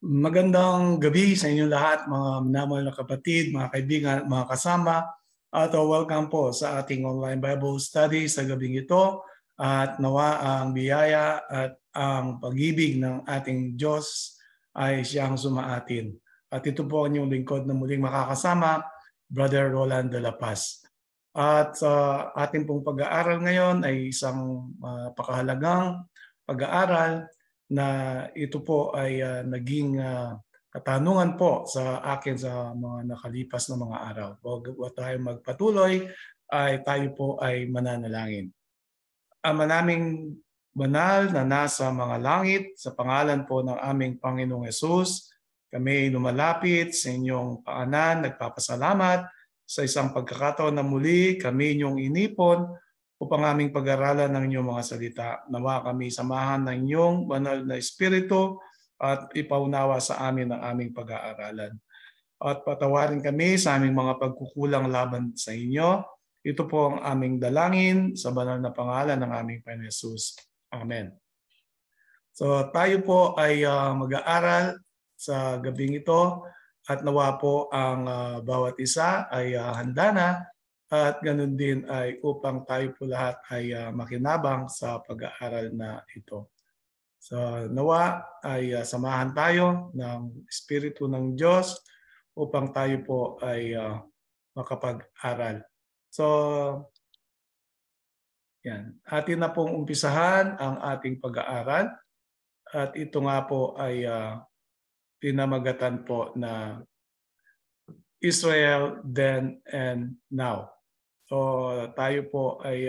Magandang gabi sa inyong lahat, mga minamahal na kapatid, mga kaibigan, mga kasama. At welcome po sa ating online Bible study sa gabing ito. At nawa ang biyaya at ang pag-ibig ng ating Diyos ay siyang sumaatin. At ito po ang inyong lingkod na muling makakasama, Brother Roland de la Paz. At sa ating pong pag-aaral ngayon ay isang pakahalagang pag-aaral na ito po ay naging katanungan po sa akin sa mga nakalipas na mga araw. Bago tayo magpatuloy, ay tayo po ay mananalangin. Ama naming banal na nasa mga langit, sa pangalan po ng aming Panginoong Hesus, kami lumalapit sa inyong paanan, nagpapasalamat sa isang pagkakataon na muli kami inyong inipon upang aming pag-aralan ng inyong mga salita. Nawa kami samahan ng inyong banal na espiritu at ipaunawa sa amin ang aming pag-aaralan. At patawarin kami sa aming mga pagkukulang laban sa inyo. Ito po ang aming dalangin sa banal na pangalan ng aming Panginoon Hesus. Amen. So tayo po ay mag-aaral sa gabing ito at nawa po ang bawat isa ay handa na at ganun din ay upang tayo po lahat ay makinabang sa pag-aaral na ito. So nawa ay samahan tayo ng Espiritu ng Diyos upang tayo po ay makapag-aral. So yan, atin na pong umpisahan ang ating pag-aaral at ito nga po ay pinamagatan po na Israel then and now. So tayo po ay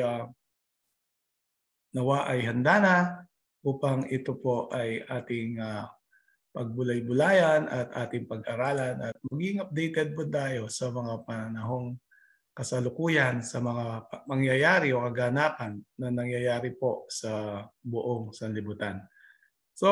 nawa ay handa na upang ito po ay ating pagbulay-bulayan at ating pag-aralan at maging updated po tayo sa mga panahong kasalukuyan, sa mga mangyayari o kaganapan na nangyayari po sa buong sanlibutan. So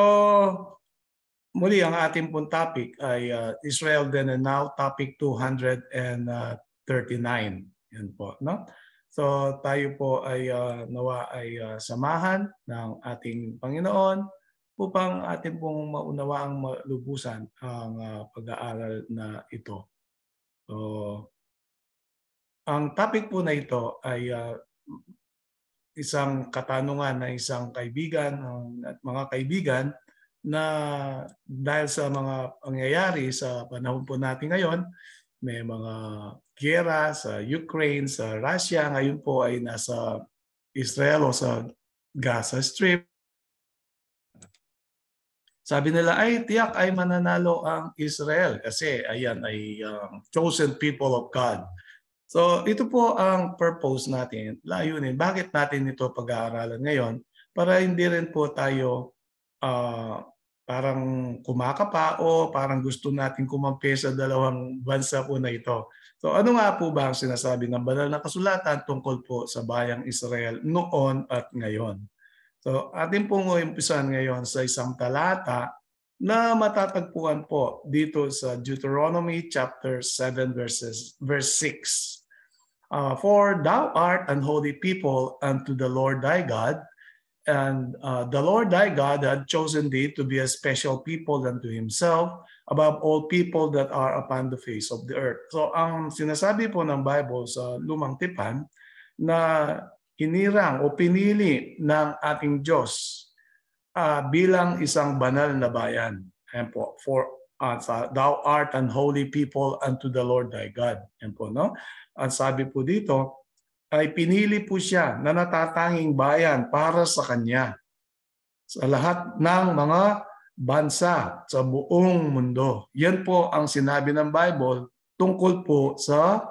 muli ang ating pong topic ay Israel then and now, topic 239. Yan po, no? So tayo po ay nawa ay samahan ng ating Panginoon upang ating pong maunawaang malubusan ang pag-aaral na ito. So ang topic po na ito ay isang katanungan na isang kaibigan at mga kaibigan na dahil sa mga pangyayari sa panahon po natin ngayon, may mga giyera sa Ukraine, sa Russia, ngayon po ay nasa Israel o sa Gaza Strip. Sabi nila ay tiyak ay mananalo ang Israel kasi ayan ay chosen people of God. So ito po ang purpose natin, layunin. Bakit natin ito pag-aaralan ngayon? Para hindi rin po tayo parang kumakapa o parang gusto natin kumampi sa dalawang bansa po na ito. So ano nga po ba ang sinasabi ng banal na kasulatan tungkol po sa bayang Israel noon at ngayon? So atin pong umpisan ngayon sa isang talata na matatagpuan po dito sa Deuteronomy chapter 7 verse 6. For thou art an holy people unto the Lord thy God, and the Lord thy God had chosen thee to be a special people unto himself above all people that are upon the face of the earth. So ang sinasabi po ng Bible sa Lumang Tipan na hinirang o pinili ng ating Diyos bilang isang banal na bayan. Ayan po, for thou art an holy people unto the Lord thy God. Ayan po, no? Ang sabi po dito, ay pinili po siya na natatanging bayan para sa kanya sa lahat ng mga bansa sa buong mundo. Yan po ang sinabi ng Bible tungkol po sa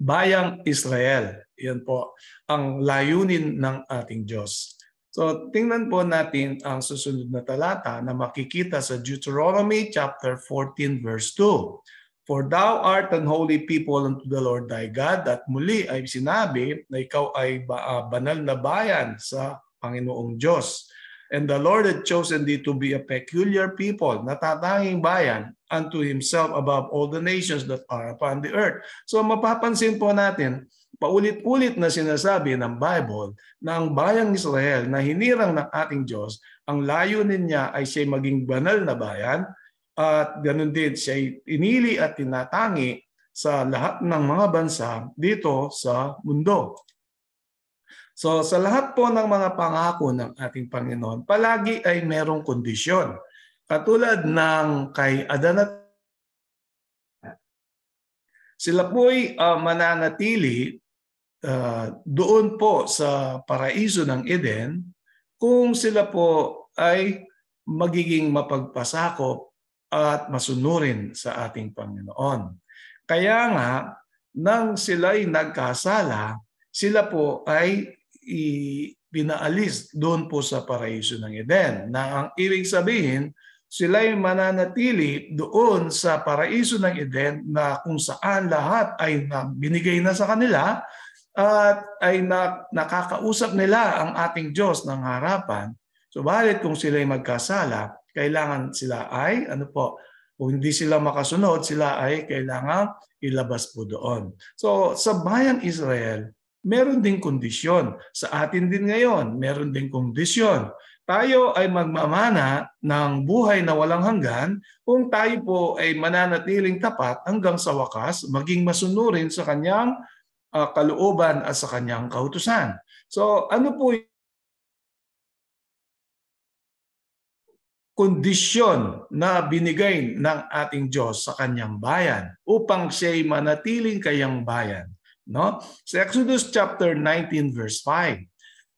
bayang Israel. Yan po ang layunin ng ating Diyos. So tingnan po natin ang susunod na talata na makikita sa Deuteronomy chapter 14 verse 2. For thou art an holy people unto the Lord thy God. At muli ay sinabi na ikaw ay banal na bayan sa Panginoong Diyos. And the Lord had chosen thee to be a peculiar people, natatanging bayan unto himself above all the nations that are upon the earth. So mapapansin po natin, paulit-ulit na sinasabi ng Bible na ang bayang Israel na hinirang ng ating Diyos, ang layunin niya ay siya maging banal na bayan at ganun din siya inili at tinatangi sa lahat ng mga bansa dito sa mundo. So sa lahat po ng mga pangako ng ating Panginoon, palagi ay merong kondisyon. Katulad ng kay Adan at sila po'y mananatili doon po sa paraiso ng Eden kung sila po ay magiging mapagpasakop at masunurin sa ating Panginoon. Kaya nga, nang sila'y nagkasala, sila po ay pinaalis doon po sa paraiso ng Eden. Na ang ibig sabihin, sila'y mananatili doon sa paraiso ng Eden na kung saan lahat ay binigay na sa kanila at ay nakakausap nila ang ating Diyos ng harapan. Subalit kung sila'y magkasala, kailangan sila ay, kung hindi sila makasunod, sila ay kailangan ilabas po doon. So sa bayang Israel, meron ding kondisyon. Sa atin din ngayon, meron ding kondisyon. Tayo ay magmamana ng buhay na walang hanggan kung tayo po ay mananatiling tapat hanggang sa wakas, maging masunurin sa kanyang kalooban at sa kanyang kautusan. So ano po yung kondisyon na binigay ng ating Diyos sa kanyang bayan upang siya'y manatiling kayang bayan? No? Sa Exodus chapter 19 verse 5.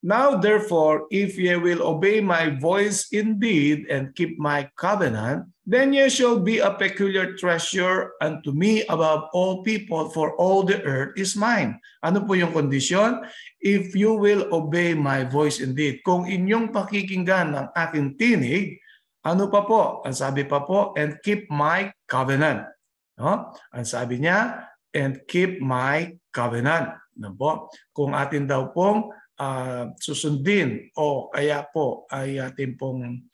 Now therefore, if ye will obey my voice indeed and keep my covenant, then ye shall be a peculiar treasure unto me above all people, for all the earth is mine. Ano po yung kondisyon? If you will obey my voice indeed. Kung inyong pakikinggan ng aking tinig, ano pa po? Ang sabi pa po, and keep my covenant. No? Ang sabi niya, and keep my covenant. No po? Kung atin daw pong susundin o kaya po ay atin pong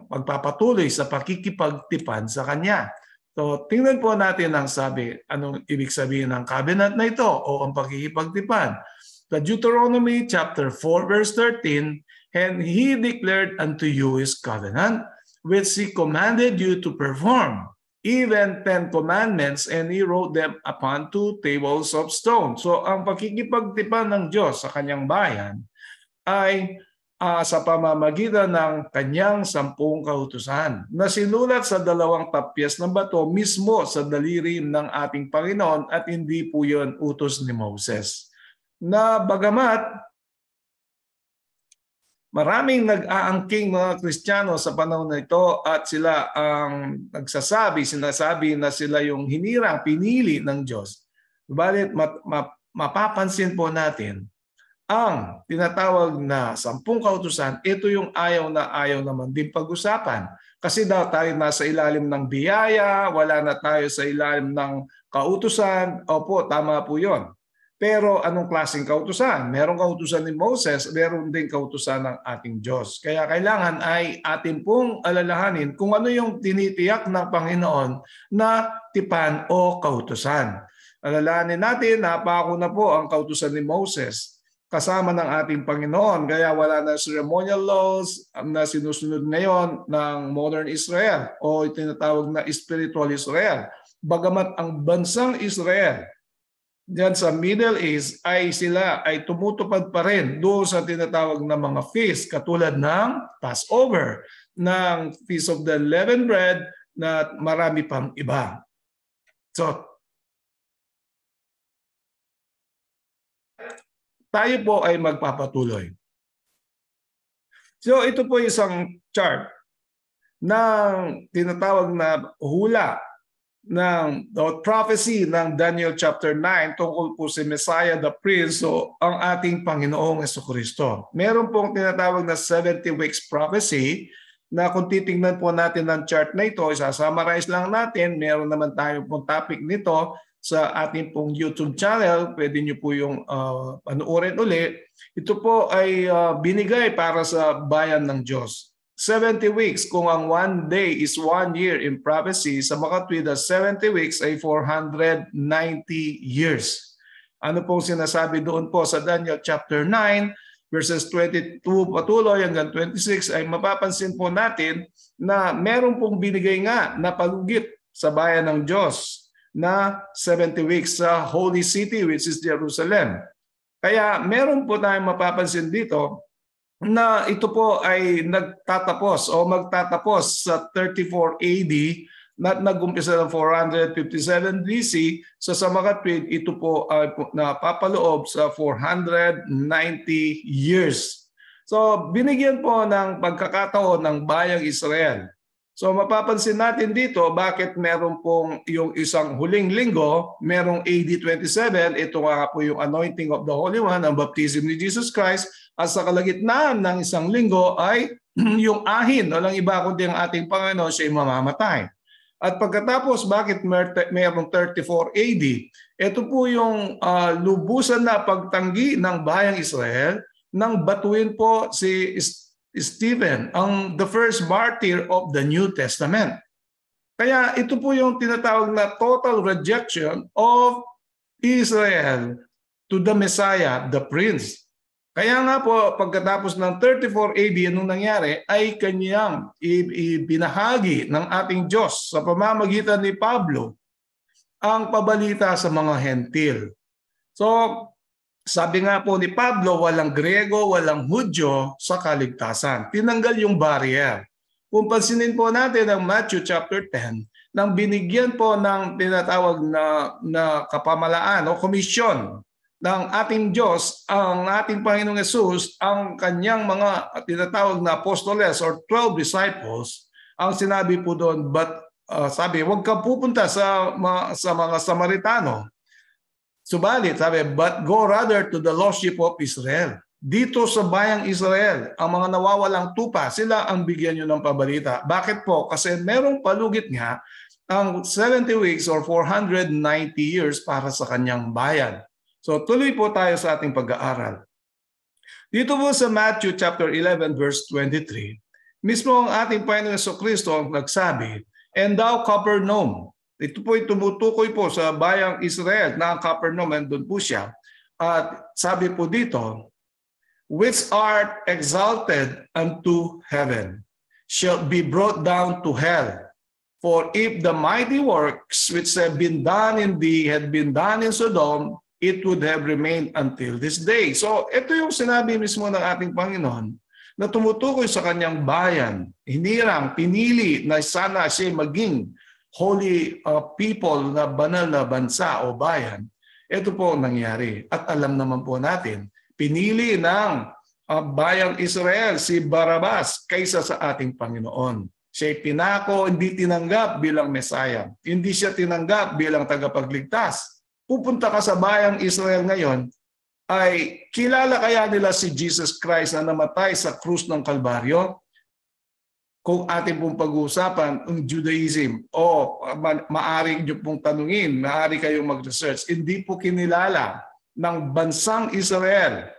magpapatuloy sa pakikipagtipan sa Kanya. So tingnan po natin ang sabi, anong ibig sabihin ng covenant na ito o ang pakikipagtipan. The Deuteronomy chapter 4 verse 13, and He declared unto you His covenant, which He commanded you to perform, even 10 commandments, and He wrote them upon 2 tables of stone. So ang pakikipagtipan ng Diyos sa kanyang bayan ay sa pamamagitan ng kanyang 10 kautusan na sinulat sa 2 tapyas ng bato mismo sa daliri ng ating Panginoon at hindi po yun utos ni Moses. Na bagamat maraming nag-aangking mga Kristiyano sa panahon na ito at sila ang sinasabi na sila yung hinirang, pinili ng Diyos. Subalit mapapansin po natin ang tinatawag na 10 kautusan, ito yung ayaw naman din pag-usapan. Kasi daw tayo nasa ilalim ng biyaya, wala na tayo sa ilalim ng kautusan. Opo, tama po yun. Pero anong klaseng kautusan? Merong kautusan ni Moses, meron din kautusan ng ating Diyos. Kaya kailangan ay atin pong alalahanin kung ano yung tinitiyak ng Panginoon na tipan o kautusan. Alalahanin natin, napako na po ang kautusan ni Moses kasama ng ating Panginoon. Kaya wala na ceremonial laws na sinusunod ngayon ng modern Israel o tinatawag na spiritual Israel. Bagamat ang bansang Israel diyan sa Middle East ay sila ay tumutupad pa rin doon sa tinatawag na mga feast katulad ng Passover, ng Feast of the Unleavened Bread na marami pang iba. So, tayo po ay magpapatuloy. So, ito po isang chart ng tinatawag na hula ng prophecy ng Daniel chapter 9 tungkol po si Messiah the Prince, so ang ating Panginoong Jesucristo. Meron pong tinatawag na 70 weeks prophecy na kung titingnan po natin ang chart na ito, isa-summarize lang natin, meron naman tayo pong topic nito sa ating pong YouTube channel, pwede nyo po yung panuorin uli. Ito po ay binigay para sa bayan ng Diyos. 70 weeks, kung ang 1 day is 1 year in prophecy, sa makatwid, 70 weeks ay 490 years. Ano pong sinasabi doon po sa Daniel chapter 9, verses 22 patuloy hanggang 26, ay mapapansin po natin na meron pong binigay nga na palugit sa bayan ng Diyos na 70 weeks sa Holy City, which is Jerusalem. Kaya meron po tayong mapapansin dito na ito po ay nagtatapos o magtatapos sa 34 AD na nag-umpisa ng 457 BC. So sa makatwid, ito po ay napapaloob sa 490 years. So binigyan po ng pagkakataon ng bayang Israel. So mapapansin natin dito bakit meron pong yung isang huling linggo, merong AD 27, ito nga po yung anointing of the Holy One, ang baptism ni Jesus Christ, at sa kalagitnaan ng isang linggo ay yung ahin, walang iba kundi ang ating Panginoon, siya ay mamamatay. At pagkatapos, bakit mayroong 34 AD? Ito po yung lubusan na pagtanggi ng bayang Israel nang batuin po si Stephen, the first martyr of the New Testament. Kaya ito po yung tinatawag na total rejection of Israel to the Messiah, the Prince. Kaya nga po, pagkatapos ng 34 AD, anong nangyari, ay kanyang ibinahagi ng ating Diyos sa pamamagitan ni Pablo ang pabalita sa mga hentil. So, sabi nga po ni Pablo, walang Grego, walang Hudyo sa kaligtasan. Tinanggal yung barrier. Kung pansinin po natin ang Matthew chapter 10, nang binigyan po ng tinatawag na kapamalaan o komisyon ng ating Diyos, ang ating Panginoong Yesus, ang kanyang mga tinatawag na apostoles or 12 disciples, ang sinabi po doon, sabi, huwag kang pupunta sa mga Samaritano. Subalit, sabi, but go rather to the lost sheep of Israel. Dito sa bayang Israel, ang mga nawawalang tupa, sila ang bigyan nyo ng pabalita. Bakit po? Kasi merong palugit nga ang 70 weeks or 490 years para sa kanyang bayan. So tuloy po tayo sa ating pag-aaral. Dito po sa Matthew chapter 11 verse 23, mismo ang ating Panginoon Jesucristo ang nagsabi, and thou Capernaum. Ito po ay tumutukoy po sa bayang Israel na ang Capernaum, doon po siya. At sabi po dito, which art exalted unto heaven, shall be brought down to hell. For if the mighty works which have been done in thee had been done in Sodom, it would have remained until this day. So ito yung sinabi mismo ng ating Panginoon na tumutukoy sa kanyang bayan. Hinirang, pinili na sana siya maging holy people na banal na bansa o bayan. Ito po ang nangyari. At alam naman po natin, pinili ng bayang Israel si Barabas kaysa sa ating Panginoon. Siya'y pinako, hindi tinanggap bilang Messiah. Hindi siya tinanggap bilang tagapagligtas. Pupunta ka sa bayang Israel ngayon, ay kilala kaya nila si Jesus Christ na namatay sa krus ng Kalbaryo? Kung ating pong pag-uusapan ang Judaism, maaari nyo pong tanungin, maaari kayong mag-research, hindi po kinilala ng bansang Israel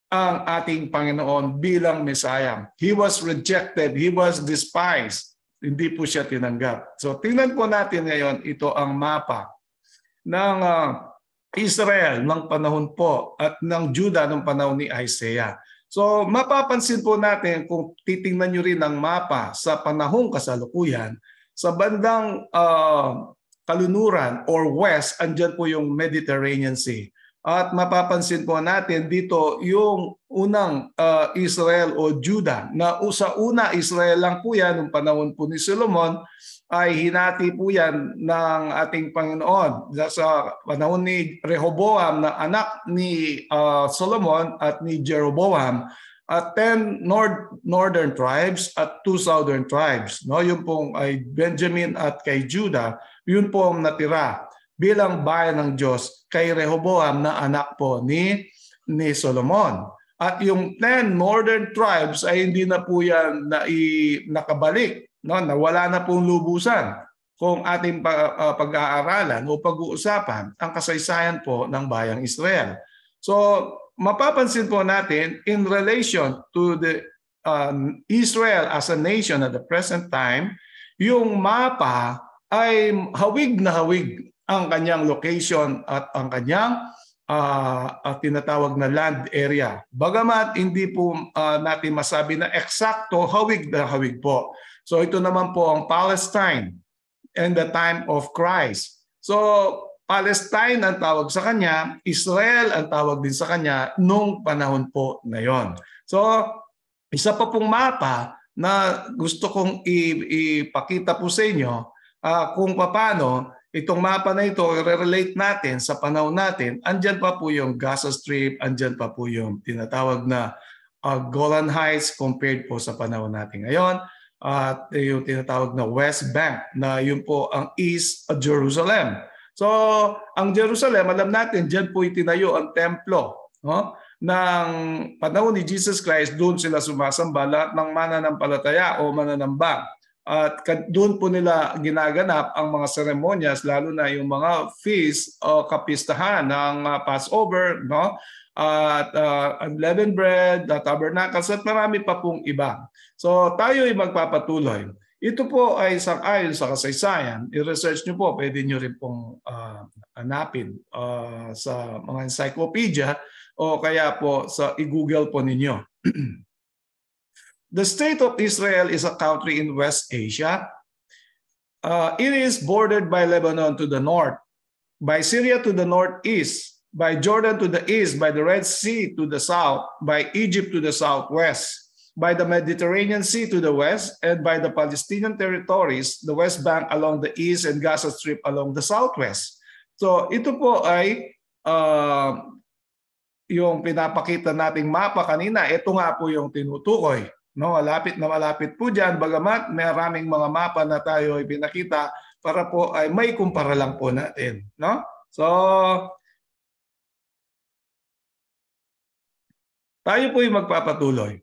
ang ating Panginoon bilang Messiah. He was rejected, he was despised. Hindi po siya tinanggap. So tingnan po natin ngayon, ito ang mapa ng Israel ng panahon po at ng Judah ng panahon ni Isaiah. So mapapansin po natin kung titingnan nyo rin ang mapa sa panahong kasalukuyan, sa bandang kalunuran or west, andyan po yung Mediterranean Sea. At mapapansin po natin dito yung unang Israel o Judah, na sa una Israel lang po yan, noong panahon po ni Solomon, ay hinati po yan ng ating Panginoon. Sa panahon ni Rehoboam na anak ni Solomon at ni Jeroboam, at 10 northern tribes at 2 southern tribes. No, yun pong ay Benjamin at kay Judah, yun po ang natira bilang bayan ng Diyos kay Rehoboam na anak po ni Solomon. At yung 10 northern tribes ay hindi na po yan nakabalik. No, nawala na pong lubusan kung ating pag-aaralan o pag-uusapan ang kasaysayan po ng bayang Israel. So mapapansin po natin in relation to the Israel as a nation at the present time, yung mapa ay hawig na hawig ang kanyang location at ang kanyang tinatawag na land area. Bagamat hindi po natin masabi na eksakto hawig na hawig po. So ito naman po ang Palestine in the time of Christ. So Palestine ang tawag sa kanya, Israel ang tawag din sa kanya nung panahon po na yon. So isa pa pong mapa na gusto kong ipakita po sa inyo kung paano itong mapa na ito i-relate natin sa panahon natin. Andyan pa po yung Gaza Strip, andyan pa po yung tinatawag na Golan Heights compared po sa panahon natin ngayon. At yung tinatawag na West Bank na yun po ang East Jerusalem. So ang Jerusalem, alam natin, dyan po itinayo ang templo. No? Ng panahon ni Jesus Christ, doon sila sumasamba lahat ng mananampalataya o mananambang. At doon po nila ginaganap ang mga seremonyas, lalo na yung mga feast o kapistahan ng Passover, no? At unleavened bread, tabernacles, at marami pa pong iba. So tayo ay magpapatuloy. Ito po ay ayon sa kasaysayan. I-research nyo po, pwede nyo rin pong hanapin sa mga encyclopedia o kaya po sa i-google po ninyo. The state of Israel is a country in West Asia. It is bordered by Lebanon to the north, by Syria to the northeast, by Jordan to the east, by the Red Sea to the south, by Egypt to the southwest, by the Mediterranean Sea to the west, and by the Palestinian territories, the West Bank along the east and Gaza Strip along the southwest. So ito po ay yung pinapakita nating mapa kanina. Ito nga po yung tinutukoy. No, malapit na malapit po dyan, bagamat maraming mga mapa na tayo ay pinakita para po ay may kumpara lang po natin. No? So, tayo po ay magpapatuloy.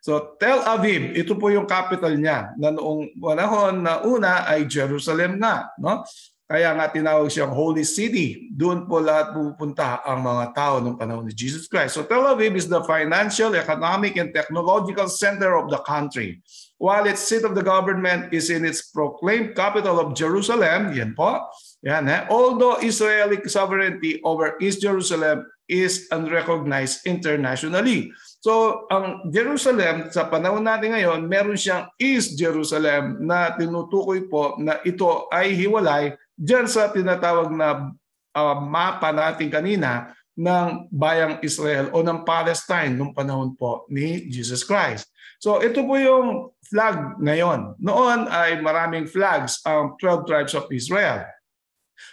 So, Tel Aviv, ito po yung capital niya na noong panahon na una ay Jerusalem nga. No? Kaya nga tinawag siyang Holy City. Doon po lahat pupunta ang mga tao ng panahon ni Jesus Christ. So Tel Aviv is the financial, economic, and technological center of the country. While its seat of the government is in its proclaimed capital of Jerusalem, yan po, yan, although Israeli sovereignty over East Jerusalem is unrecognized internationally. So ang Jerusalem sa panahon natin ngayon, meron siyang East Jerusalem na tinutukoy po na ito ay hiwalay diyan sa tinatawag na mapa natin kanina ng bayang Israel o ng Palestine nung panahon po ni Jesus Christ. So ito po yung flag ngayon. Noon ay maraming flags ang 12 tribes of Israel.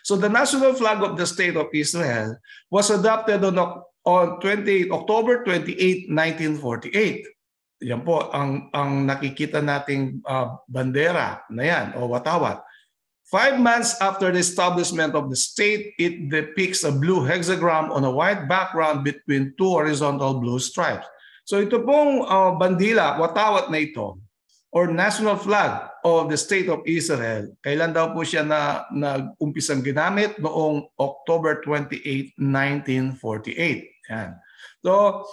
So the national flag of the state of Israel was adopted on October 28, 1948. Yan po ang nakikita nating bandera na yan o watawat. 5 months after the establishment of the state, it depicts a blue hexagram on a white background between two horizontal blue stripes. So ito pong bandila, watawat na ito, or national flag of the state of Israel, kailan daw po siya nag-umpisang ginamit? Noong October 28, 1948. Yan. So,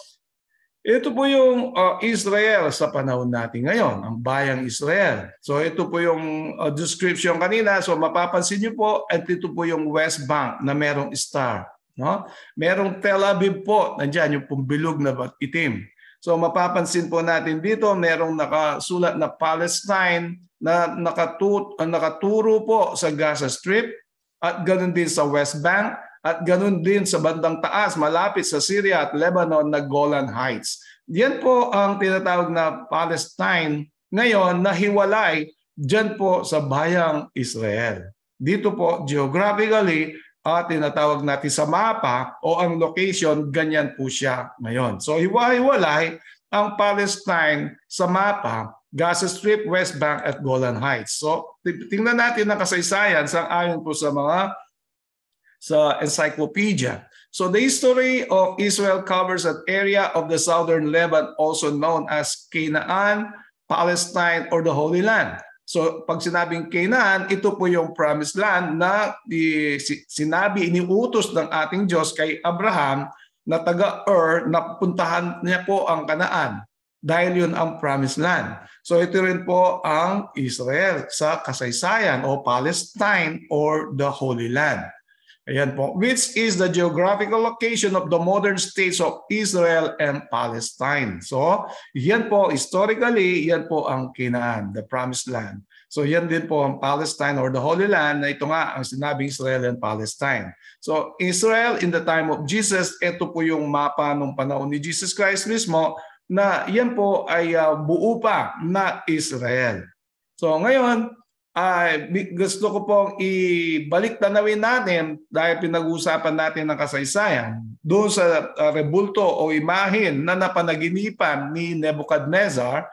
ito po yung Israel sa panahon natin ngayon, ang bayang Israel. So ito po yung description kanina. So mapapansin niyo po, at ito po yung West Bank na merong star. No? Merong Tel Aviv po, nandiyan yung pumbilog na itim. So mapapansin po natin dito, merong nakasulat na Palestine na nakaturo po sa Gaza Strip at ganoon din sa West Bank. At ganun din sa bandang taas, malapit sa Syria at Lebanon na Golan Heights. Yan po ang tinatawag na Palestine ngayon na hiwalay dyan po sa bayang Israel. Dito po geographically tinatawag natin sa mapa o ang location, ganyan po siya ngayon. So hiwa-hiwalay ang Palestine sa mapa, Gaza Strip, West Bank at Golan Heights. So tingnan natin ang kasaysayan ayon po sa encyclopedia. So the history of Israel covers an area of the southern Lebanon also known as Canaan, Palestine, or the Holy Land. So pag sinabing Canaan, ito po yung promised land na iniutos ng ating Diyos kay Abraham na taga-Ur na puntahan niya po ang Kanaan dahil yun ang promised land. So ito rin po ang Israel sa kasaysayan o Palestine or the Holy Land. Ayan po, which is the geographical location of the modern states of Israel and Palestine. So yan po, historically, yan po ang Canaan, the promised land. So yan din po ang Palestine or the Holy Land na ito nga ang sinabing Israel and Palestine. So Israel in the time of Jesus, ito po yung mapa nung panahon ni Jesus Christ mismo na yan po ay buo pa na Israel. So ngayon, gusto ko pong ibalik tanawin natin dahil pinag-uusapan natin ng kasaysayan doon sa rebulto o imahin na napanaginipan ni Nebuchadnezzar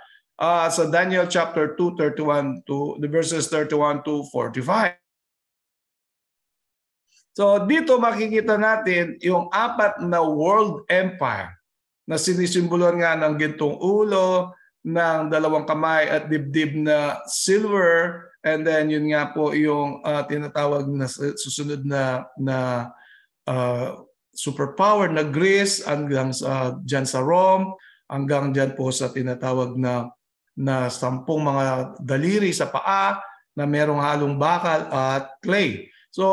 sa Daniel chapter 2, 31 to the verses 31 to 45. So dito makikita natin yung apat na world empire na sinisimbolo nga ng gintong ulo, ng dalawang kamay at dibdib na silver, and then yun nga po yung tinatawag na susunod na superpower na Greece hanggang dyan sa Rome, hanggang dyan po sa tinatawag na 10 mga daliri sa paa na merong halong bakal at clay. So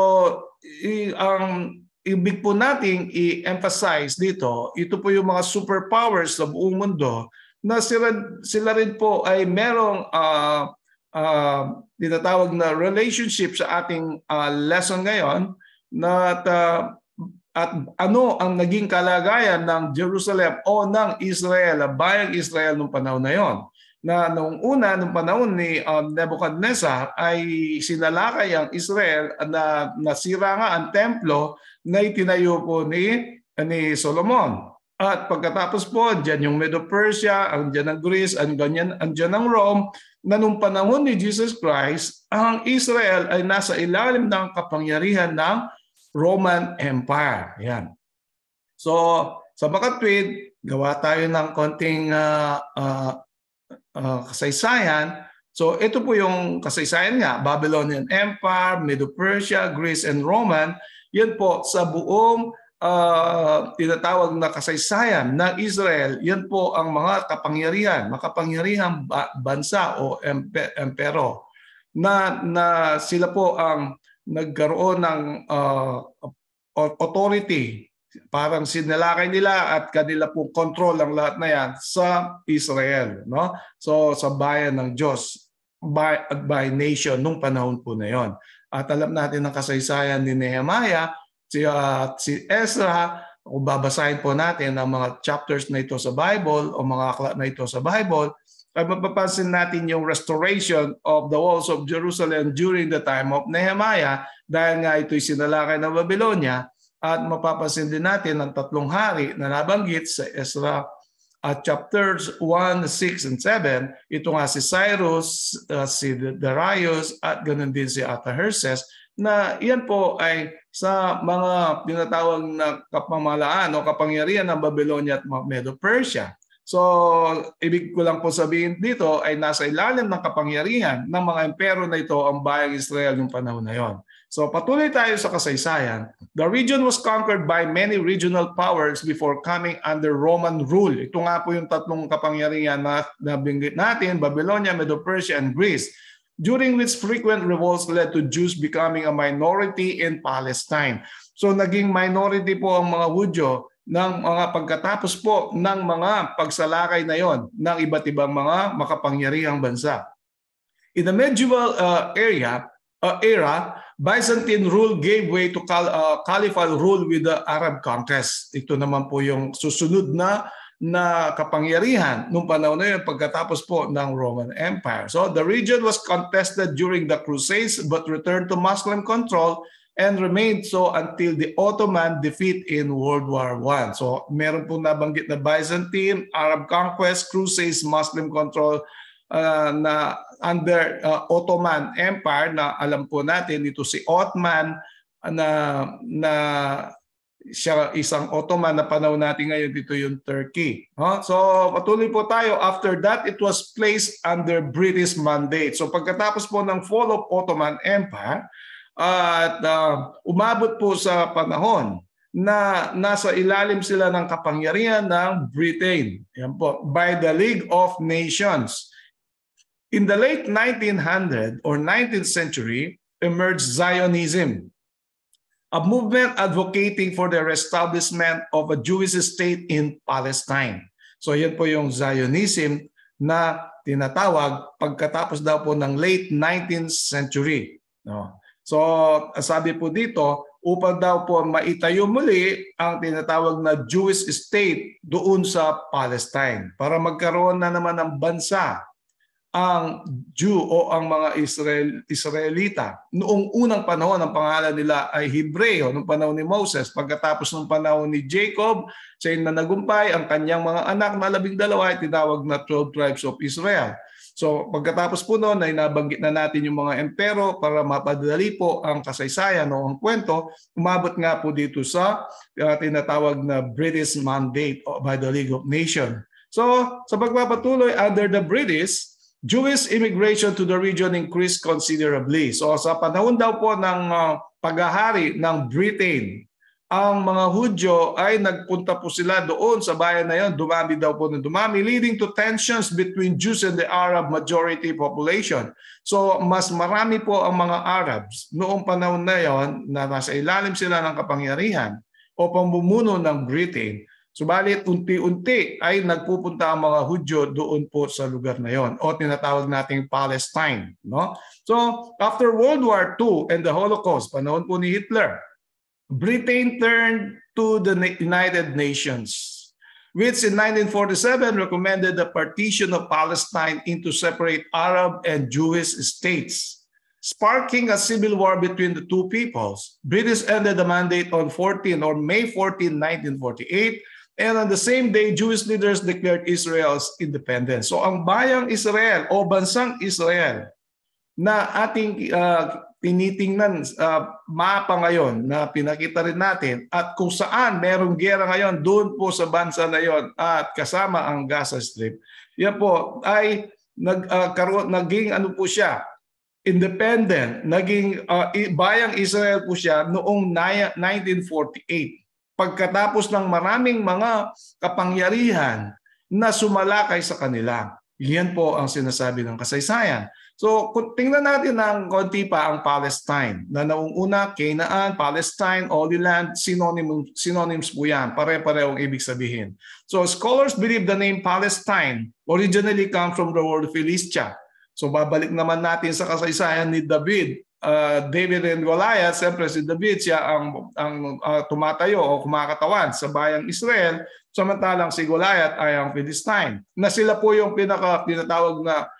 ang ibig po nating i-emphasize dito, ito po yung mga superpowers sa buong mundo na sila rin po ay merong tinatawag na relationship sa ating lesson ngayon na at ano ang naging kalagayan ng Jerusalem o ng Israel, bayang Israel nung panahon na yon. Na nung panahon ni Nebuchadnezzar ay sinalakay ang Israel na nasira nga ang templo na itinayo po ni Solomon. At pagkatapos po, andyan yung Medo-Persia, andyan ang Greece, andyan ang Rome, na nung panahon ni Jesus Christ, ang Israel ay nasa ilalim ng kapangyarihan ng Roman Empire. Yan. So, sa makatwid, gawa tayo ng konting kasaysayan. So ito po yung kasaysayan nga, Babylonian Empire, Medo-Persia, Greece, and Roman. Yan po sa buong tinatawag na kasaysayan ng Israel. Yan po ang mga makapangyarihang bansa o empero na sila po ang nagkaroon ng authority. Parang sinalakay nila at kanila po control ang lahat na yan sa Israel, no? So sa bayan ng Diyos, by nation nung panahon po na yon. At alam natin ang kasaysayan ni Nehemiah, si Ezra. Kung babasahin po natin ang mga chapters na ito sa Bible o mga aklat na ito sa Bible, ay mapapansin natin yung restoration of the walls of Jerusalem during the time of Nehemiah dahil nga ito'y sinalakay ng Babylonia. At mapapansin din natin ang 3 hari na nabanggit sa Ezra chapters 1, 6, and 7. Ito nga si Cyrus, si Darius, at ganoon din si Artaxerxes, na yan po ay sa mga tinatawag na kapamahalaan o kapangyarihan ng Babylonia at Medo-Persia. So, ibig ko lang po sabihin dito ay nasa ilalim ng kapangyarihan ng mga impero na ito ang bayang Israel yung panahon na yon. So patuloy tayo sa kasaysayan. The region was conquered by many regional powers before coming under Roman rule. Ito nga po yung 3 kapangyarihan na nabinggit natin, Babylonia, Medo-Persia, and Greece, during which frequent revolts led to Jews becoming a minority in Palestine. So naging minority po ang mga Hudyo ng mga pagkatapos po ng mga pagsalakay na yon ng iba't ibang mga makapangyarihang bansa. In the medieval era, Byzantine rule gave way to Caliphal rule with the Arab conquest. Ito naman po yung susunod na kapangyarihan nung panahon na yun pagkatapos po ng Roman Empire. So the region was contested during the Crusades but returned to Muslim control and remained so until the Ottoman defeat in World War I. So meron po nabanggit na Byzantine, Arab conquest, Crusades, Muslim control na under Ottoman Empire na alam po natin ito si Ottoman na siya isang Ottoman na panahon natin ngayon dito yung Turkey. So patuloy po tayo. After that, it was placed under British mandate. So pagkatapos po ng fall of Ottoman Empire at umabot po sa panahon na nasa ilalim sila ng kapangyarihan ng Britain. Yan po, by the League of Nations. In the late 1900 or 19th century, emerged Zionism, a movement advocating for the establishment of a Jewish state in Palestine. So yan po yung Zionism na tinatawag pagkatapos daw po ng late 19th century. No? So sabi po dito, upang daw po maitayo muli ang tinatawag na Jewish state doon sa Palestine para magkaroon na naman ng bansa ang Jew o ang mga Israelita. Noong unang panahon, ang pangalan nila ay Hebreo, noong panahon ni Moses. Pagkatapos ng panahon ni Jacob, siya na nagumpay, ang kanyang mga anak na 12 ay tinawag na 12 tribes of Israel. So pagkatapos po noon ay nabanggit na natin yung mga empero para mapadali po ang kasaysayan o ang kwento. Umabot nga po dito sa tinatawag na British Mandate by the League of Nations. So sa pagpapatuloy under the British, Jewish immigration to the region increased considerably. So sa panahon daw po ng paghahari ng Britain, ang mga Hudyo ay nagpunta po sila doon sa bayan na yon. Dumami daw po ng dumami, leading to tensions between Jews and the Arab majority population. So mas marami po ang mga Arabs noong panahon na yon na nasa ilalim sila ng kapangyarihan o pamumuno ng Britain. Subalit unti-unti ay nagpupunta ang mga Hudyo doon po sa lugar na yon o tinatawag nating Palestine. No? So after World War II and the Holocaust, panahon po ni Hitler, Britain turned to the United Nations, which in 1947 recommended the partition of Palestine into separate Arab and Jewish states, sparking a civil war between the two peoples. British ended the mandate on May 14, 1948, and on the same day, Jewish leaders declared Israel's independence. So ang bayang Israel o bansang Israel na ating tinitingnan mapa ngayon na pinakita rin natin at kung saan merong gera ngayon doon po sa bansa na yon at kasama ang Gaza Strip. Yan po ay naging ano po siya, independent, naging bayang Israel po siya noong 1948 pagkatapos ng maraming mga kapangyarihan na sumalakay sa kanila. Yan po ang sinasabi ng kasaysayan. So tingnan natin ng konti pa ang Palestine na noong una, Canaan, Palestine, Holy Land, synonyms po yan. Pare-parehong ibig sabihin. So scholars believe the name Palestine originally comes from the word Philistia. So babalik naman natin sa kasaysayan ni David. David and Goliath, siyempre si David siya ang tumatayo o kumakatawan sa bayang Israel, samantalang si Goliath ay ang Philistine. Na sila po yung pinatawag na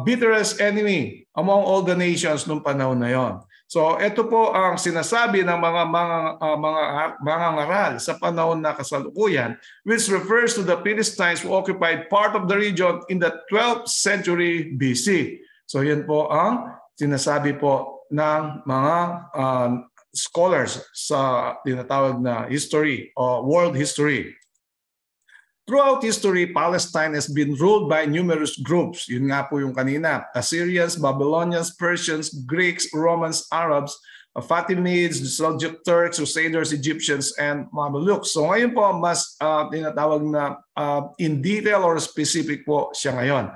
bitterest enemy among all the nations noong panahon na yon. So ito po ang sinasabi ng mga ngaral sa panahon na kasalukuyan, which refers to the Philistines who occupied part of the region in the 12th century BC. So yan po ang sinasabi po ng mga scholars sa tinatawag na history o world history. Throughout history, Palestine has been ruled by numerous groups. Yun nga po yung kanina. Assyrians, Babylonians, Persians, Greeks, Romans, Arabs, Fatimids, Seljuk Turks, Crusaders, Egyptians, and Mamelukes. So ngayon po, mas tinatawag na in detail or specific po siya ngayon.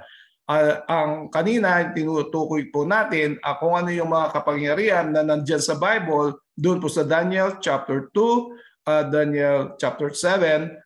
Ang kanina, tinutukoy po natin kung ano yung mga kapangyarihan na nandyan sa Bible, doon po sa Daniel chapter 2, Daniel chapter 7,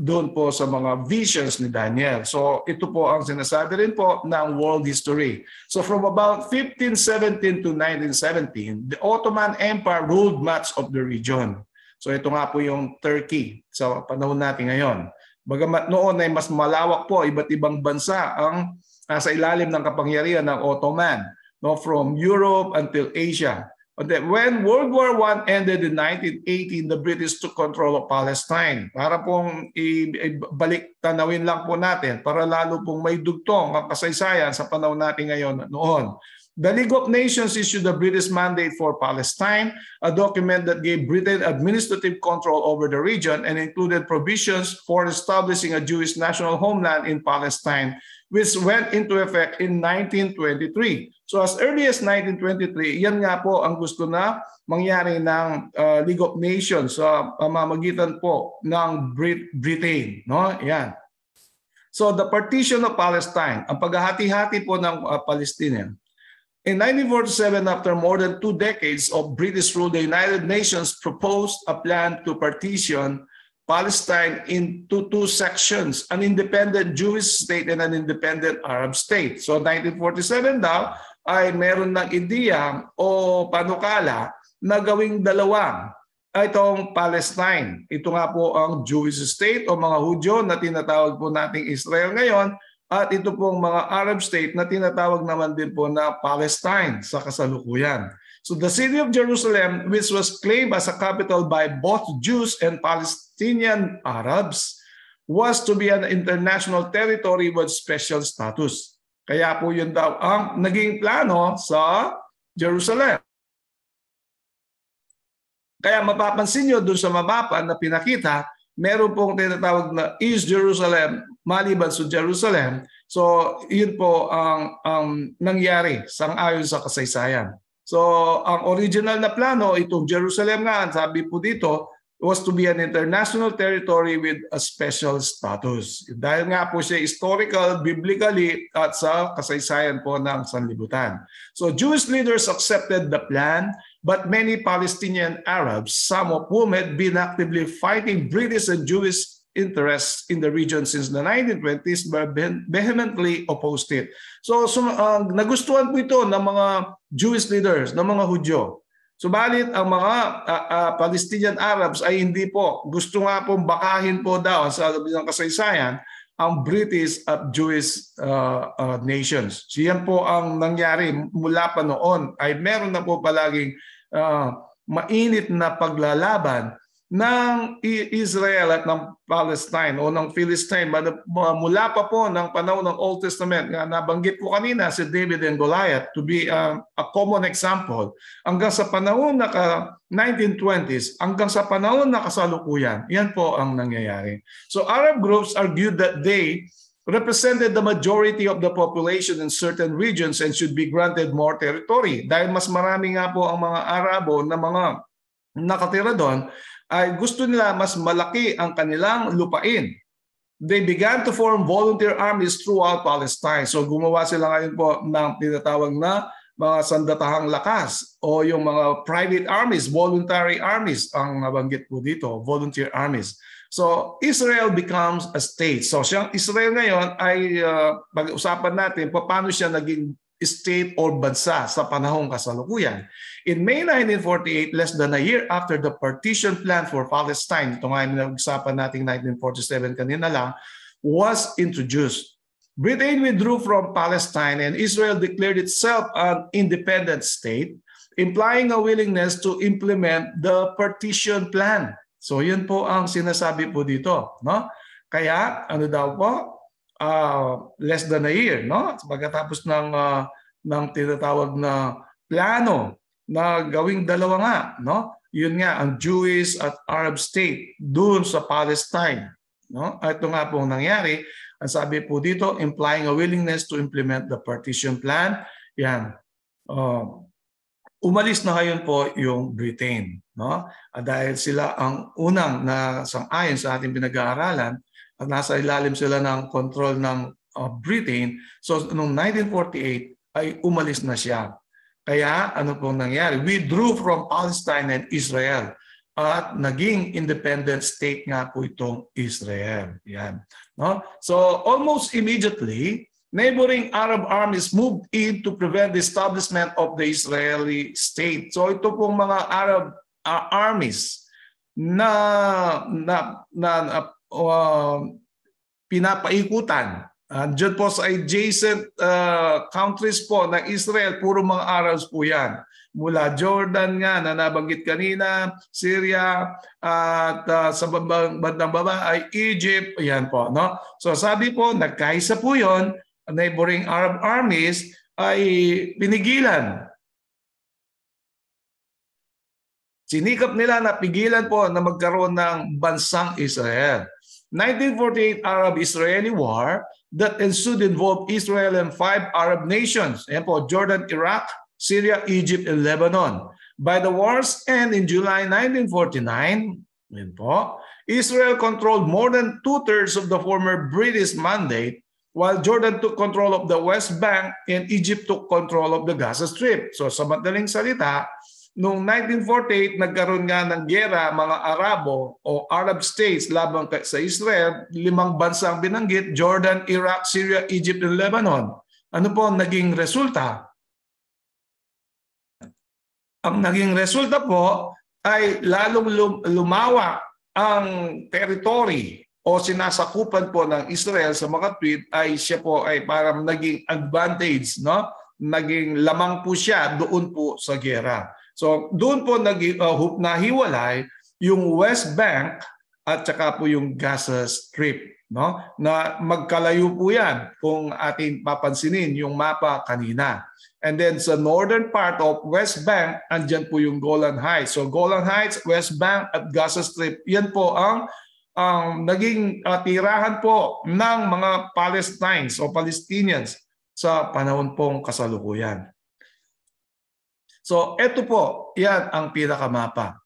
doon po sa mga visions ni Daniel. So ito po ang sinasabi rin po ng world history. So from about 1517 to 1917, the Ottoman Empire ruled much of the region. So ito nga po yung Turkey sa panahon natin ngayon. Bagamat noon ay mas malawak po, iba't ibang bansa ang sa ilalim ng kapangyarihan ng Ottoman, no, from Europe until Asia. When World War I ended in 1918, the British took control of Palestine. Para pong ibalik tanawin lang po natin, para lalo pong may dugtong ang kasaysayan sa panahon natin ngayon noon. The League of Nations issued the British Mandate for Palestine, a document that gave Britain administrative control over the region and included provisions for establishing a Jewish national homeland in Palestine, which went into effect in 1923. So as early as 1923, yan nga po ang gusto na mangyari ng League of Nations sa pamamagitan po ng Britain, no? Yan. So the partition of Palestine, ang paghahati-hati po ng Palestinian. In 1947, after more than 2 decades of British rule, the United Nations proposed a plan to partition Palestine into 2 sections, an independent Jewish state and an independent Arab state. So 1947 daw ay meron ng ideya o panukala na gawing dalawa itong Palestine. Ito nga po ang Jewish state o mga Hudyo na tinatawag po nating Israel ngayon, at ito pong mga Arab state na tinatawag naman din po na Palestine sa kasalukuyan. So the city of Jerusalem, which was claimed as a capital by both Jews and Palestinian Arabs, was to be an international territory with special status. Kaya po yun daw ang naging plano sa Jerusalem. Kaya mapapansin nyo dun sa mapa na pinakita, meron pong tinatawag na East Jerusalem maliban sa Jerusalem. So yun po ang nangyari sang-ayon sa kasaysayan. So ang original na plano, itong Jerusalem nga, sabi po dito, was to be an international territory with a special status. Dahil nga po siya historical, biblically, at sa kasaysayan po ng sanlibutan. So Jewish leaders accepted the plan, but many Palestinian Arabs, some of whom had been actively fighting British and Jewish interests in the region since the 1920s, vehemently opposed it. So nagustuhan po ito ng mga Jewish leaders, ng mga Hudyo. Subalit ang mga Palestinian Arabs ay hindi po. Gusto nga pong bakahin po daw sa ng kasaysayan ang British at Jewish nations. Siyan po ang nangyari mula pa noon ay meron na po palaging mainit na paglalaban ng Israel at ng Palestine o ng Philistine mula pa po ng panahon ng Old Testament. Nga nabanggit ko kanina si David and Goliath to be a common example hanggang sa panahon na 1920s hanggang sa panahon na kasalukuyan. Yan po ang nangyayari. So Arab groups argued that they represented the majority of the population in certain regions and should be granted more territory. Dahil mas marami nga po ang mga Arabo na mga nakatira doon, ay gusto nila mas malaki ang kanilang lupain. They began to form volunteer armies throughout Palestine. So gumawa sila ngayon po ng tinatawag na mga sandatahang lakas o yung mga private armies, voluntary armies ang nabanggit po dito, volunteer armies. So Israel becomes a state. So siyang Israel ngayon ay pag-usapan natin paano siya naging state or bansa sa panahong kasalukuyan. In May 1948, less than a year after the partition plan for Palestine, ito nga yung nag-usapan natin 1947 kanina lang, was introduced. Britain withdrew from Palestine and Israel declared itself an independent state, implying a willingness to implement the partition plan. So yun po ang sinasabi po dito, no? Kaya ano daw po? Less than a year, no? Pagkatapos ng tinatawag na plano na gawing dalawa nga, no? Yun nga ang Jewish at Arab state doon sa Palestine, no? Ito nga pong nangyari. Ang sabi po dito, implying a willingness to implement the partition plan. Yan. Umalis na ngayon po yung Britain, no? Dahil sila ang unang na sang-ayon sa ating pinag-aaralan at nasa ilalim sila ng control ng Britain. So noong 1948 ay umalis na siya. Kaya ano pong nangyari? Withdrew from Palestine and Israel at naging independent state nga po itong Israel. Yan. No? So almost immediately, neighboring Arab armies moved in to prevent the establishment of the Israeli state. So ito pong mga Arab armies na pinapaikutan. Diyan po sa adjacent countries po ng Israel, puro mga Arabs po yan. Mula Jordan nga na nabanggit kanina, Syria, at sa bandang baba ay Egypt. Yan po. No? So sabi po, nagkaisa po yun, neighboring Arab armies ay pinigilan. Sinikap nila na pigilan po na magkaroon ng bansang Israel. 1948 Arab-Israeli War that ensued involved Israel and 5 Arab nations. Ayan po, Jordan, Iraq, Syria, Egypt, and Lebanon. By the war's end in July 1949, ayan po, Israel controlled more than 2/3 of the former British Mandate, while Jordan took control of the West Bank and Egypt took control of the Gaza Strip. So sa madaling salita, noong 1948, nagkaroon nga ng giyera mga Arabo o Arab states laban sa Israel, 5 bansang binanggit, Jordan, Iraq, Syria, Egypt, and Lebanon. Ano po ang naging resulta? Ang naging resulta po ay lalong lumawak ang territory o sinasakupan po ng Israel sa mga tweet ay siya po ay parang naging advantage, no? Naging lamang po siya doon po sa giyera. So doon po nahiwalay yung West Bank at saka po yung Gaza Strip, no? Na magkalayo po yan kung ating papansinin yung mapa kanina. And then sa northern part of West Bank, andyan po yung Golan Heights. So Golan Heights, West Bank at Gaza Strip, yan po ang naging tirahan po ng mga Palestinians o Palestinians sa panahon pong kasalukuyan. So ito po, yan ang pinakamapa.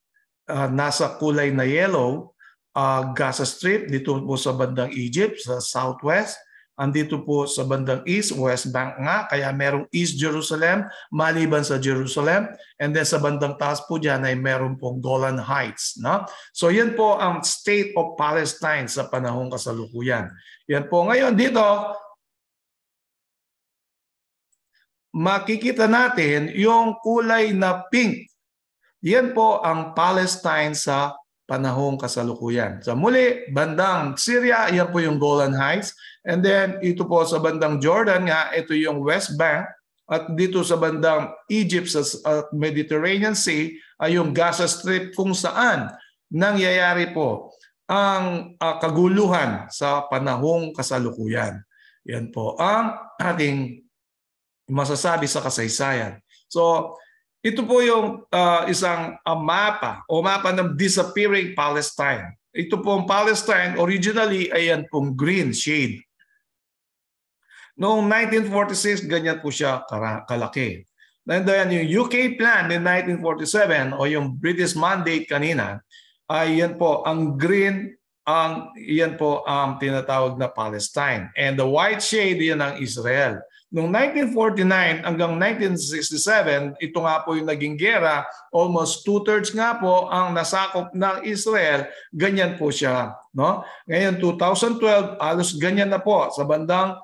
Nasa kulay na yellow, Gaza Strip, dito po sa bandang Egypt, sa southwest. Andito po sa bandang east, West Bank nga, kaya merong East Jerusalem, maliban sa Jerusalem. And then sa bandang taas po dyan ay meron pong Golan Heights. No? So yan po ang state of Palestine sa panahong kasalukuyan. Yan po ngayon dito, makikita natin yung kulay na pink. Yan po ang Palestine sa panahong kasalukuyan. Sa muli, bandang Syria, yan po yung Golan Heights. And then ito po sa bandang Jordan nga, ito yung West Bank. At dito sa bandang Egypt sa Mediterranean Sea ay yung Gaza Strip kung saan nangyayari po ang kaguluhan sa panahong kasalukuyan. Yan po ang ating masasabi sa kasaysayan. So, ito po yung isang mapa o mapa ng disappearing Palestine. Ito po ang Palestine, originally ayan pong green shade. Noong 1946, ganyan po siya kalaki. Nandiyan yung UK plan in 1947 o yung British Mandate kanina, ay yan po ang green, yan po ang tinatawag na Palestine. And the white shade, yan ang Israel. Noong 1949 hanggang 1967, ito nga po yung naging giyera, almost 2/3 nga po ang nasakop ng Israel, ganyan po siya. No? Ngayon 2012, halos ganyan na po sa bandang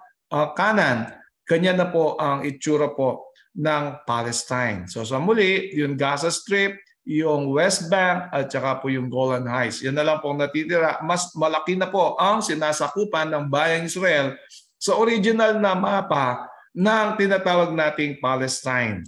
kanan, ganyan na po ang itsura po ng Palestine. So sa muli, yung Gaza Strip, yung West Bank at saka po yung Golan Heights. Yan na lang po natitira. Mas malaki na po ang sinasakupan ng bayang Israel sa original na mapa ng tinatawag nating Palestine.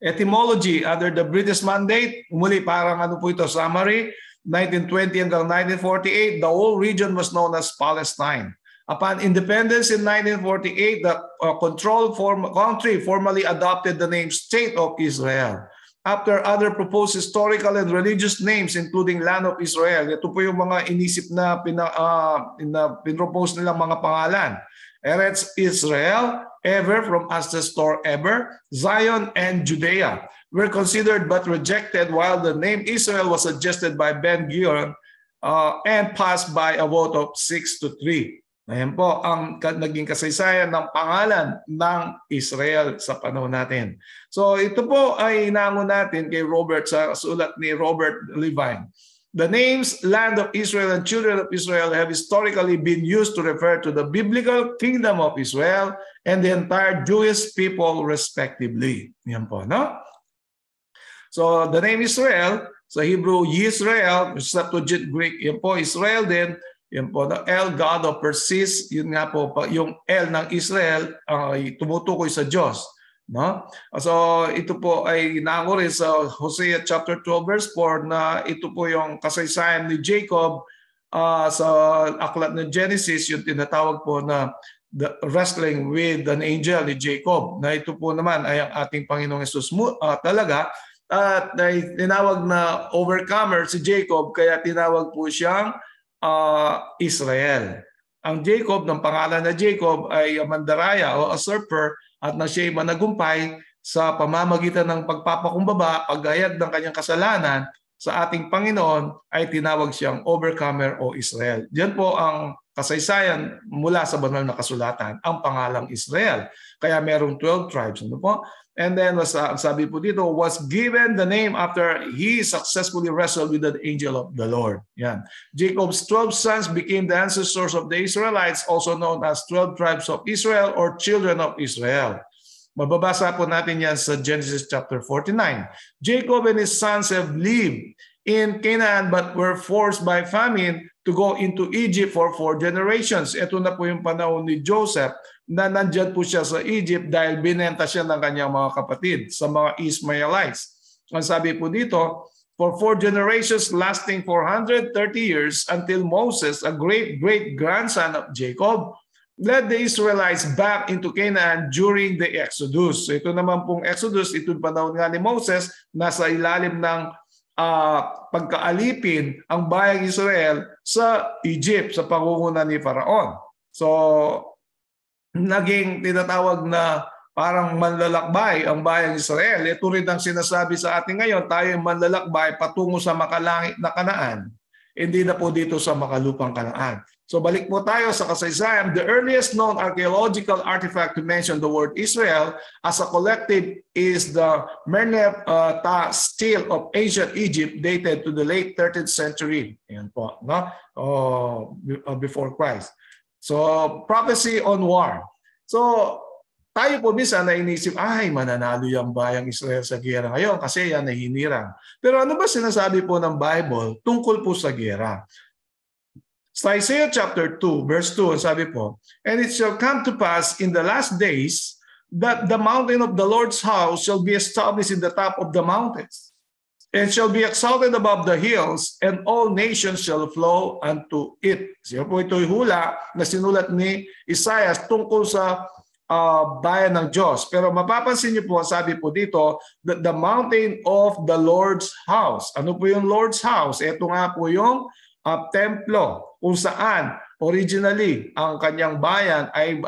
Etymology, under the British Mandate, muli parang ano po ito, summary, 1920 hanggang 1948, the whole region was known as Palestine. Upon independence in 1948, the controlled country formally adopted the name State of Israel. After other proposed historical and religious names, including Land of Israel, ito po yung mga inisip na pinropose nilang mga pangalan. Eretz Israel, Ever from Astes Tor Eber, Zion, and Judea were considered but rejected, while the name Israel was suggested by Ben-Gurion and passed by a vote of 6-3. Ayan po ang naging kasaysayan ng pangalan ng Israel sa panahon natin. So ito po ay inangon natin kay Robert sa sulat ni Robert Levine. The names Land of Israel and Children of Israel have historically been used to refer to the biblical kingdom of Israel and the entire Jewish people respectively. Yan po, no? So the name Israel, sa Hebrew, Yisrael, Septuagint Greek, yan po, Israel din. Yan po, the El, God of Persis, yun nga po, yung El ng Israel ay tumutukoy sa Diyos. No? So ito po ay nango rin sa Hosea chapter 12 verse 4 na ito po yung kasaysayan ni Jacob sa aklat ng Genesis, yung tinatawag po na the wrestling with an angel ni Jacob. Na ito po naman ay ang ating Panginoong Hesus talaga. At tinawag na overcomer si Jacob, kaya tinawag po siyang Israel. Ang Jacob, ng pangalan na Jacob, ay mandaraya o usurper at na siya'y managumpay sa pamamagitan ng pagpapakumbaba, paggayag ng kanyang kasalanan sa ating Panginoon, ay tinawag siyang overcomer o Israel. Diyan po ang kasaysayan mula sa banal na kasulatan, ang pangalang Israel. Kaya merong 12 tribes. Ano po? And then sabi po dito, was given the name after he successfully wrestled with the angel of the Lord. Yan. Jacob's 12 sons became the ancestors of the Israelites, also known as 12 tribes of Israel or children of Israel. Mababasa po natin yan sa Genesis chapter 49. Jacob and his sons have lived in Canaan but were forced by famine to go into Egypt for 4 generations. Ito na po yung panahon ni Joseph na nandyan po siya sa Egypt dahil binenta siya ng kanyang mga kapatid sa mga Ishmaelites. Ang sabi po dito, for 4 generations lasting 430 years until Moses, a great-great-grandson of Jacob, led the Israelites back into Canaan during the Exodus. So ito naman pong Exodus, itong panahon nga ni Moses, nasa ilalim ng pagkaalipin ang bayang Israel sa Egypt, sa pangunguna ni Faraon. So, naging tinatawag na parang manlalakbay ang bayang Israel. Ito rin ang sinasabi sa atin ngayon, tayo manlalakbay patungo sa makalangit na Kanaan. Hindi na po dito sa makalupang Kanaan. So balik po tayo sa kasaysayan. The earliest known archaeological artifact to mention the word Israel as a collective is the Merneptah stele of ancient Egypt dated to the late 13th century. Ayan po, no? Before Christ. So prophecy on war. So tayo po minsan na inisip, ay mananalo yung bayang Israel sa giyera ngayon kasi yan ay hinirang. Pero ano ba sinasabi po ng Bible tungkol po sa giyera? Sa Isaiah chapter 2, verse 2, sabi po, and it shall come to pass in the last days that the mountain of the Lord's house shall be established in the top of the mountains, and shall be exalted above the hills, and all nations shall flow unto it. Siya po ito'y hula na sinulat ni Isaiah tungkol sa bayan ng Diyos. Pero mapapansin niyo po, sabi po dito, that the mountain of the Lord's house. Ano po yung Lord's house? Ito nga po yung templo kung saan originally ang kanyang bayan ay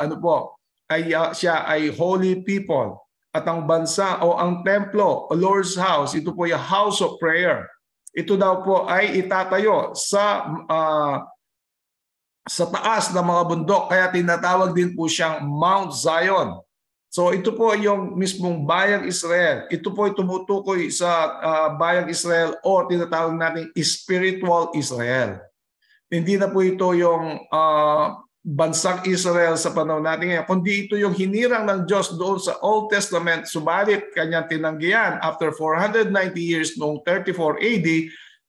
siya ay holy people, at ang bansa o ang templo o Lord's house, ito po yung house of prayer. Ito daw po ay itatayo sa taas ng mga bundok, kaya tinatawag din po siyang Mount Zion. So ito po yung mismong bayang Israel. Ito po ay tumutukoy sa bayang Israel o tinatawag natin spiritual Israel. Hindi na po ito yung bansang Israel sa panahon natin ngayon, kundi ito yung hinirang ng Diyos doon sa Old Testament, subalit kanyang tinanggihan after 490 years noong 34 AD,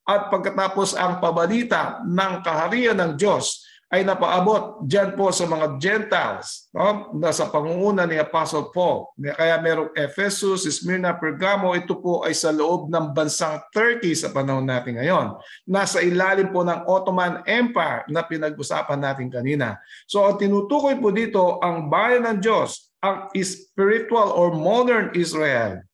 at pagkatapos ang pabalita ng kaharian ng Diyos ay napaabot dyan po sa mga Gentiles, no? Nasa pangunguna ni Apostle Paul. Kaya merong Ephesus, Smyrna, Pergamo, ito po ay sa loob ng bansang Turkey sa panahon natin ngayon. Nasa ilalim po ng Ottoman Empire na pinag-usapan natin kanina. So ang tinutukoy po dito, ang bayan ng Diyos, ang spiritual or modern Israel.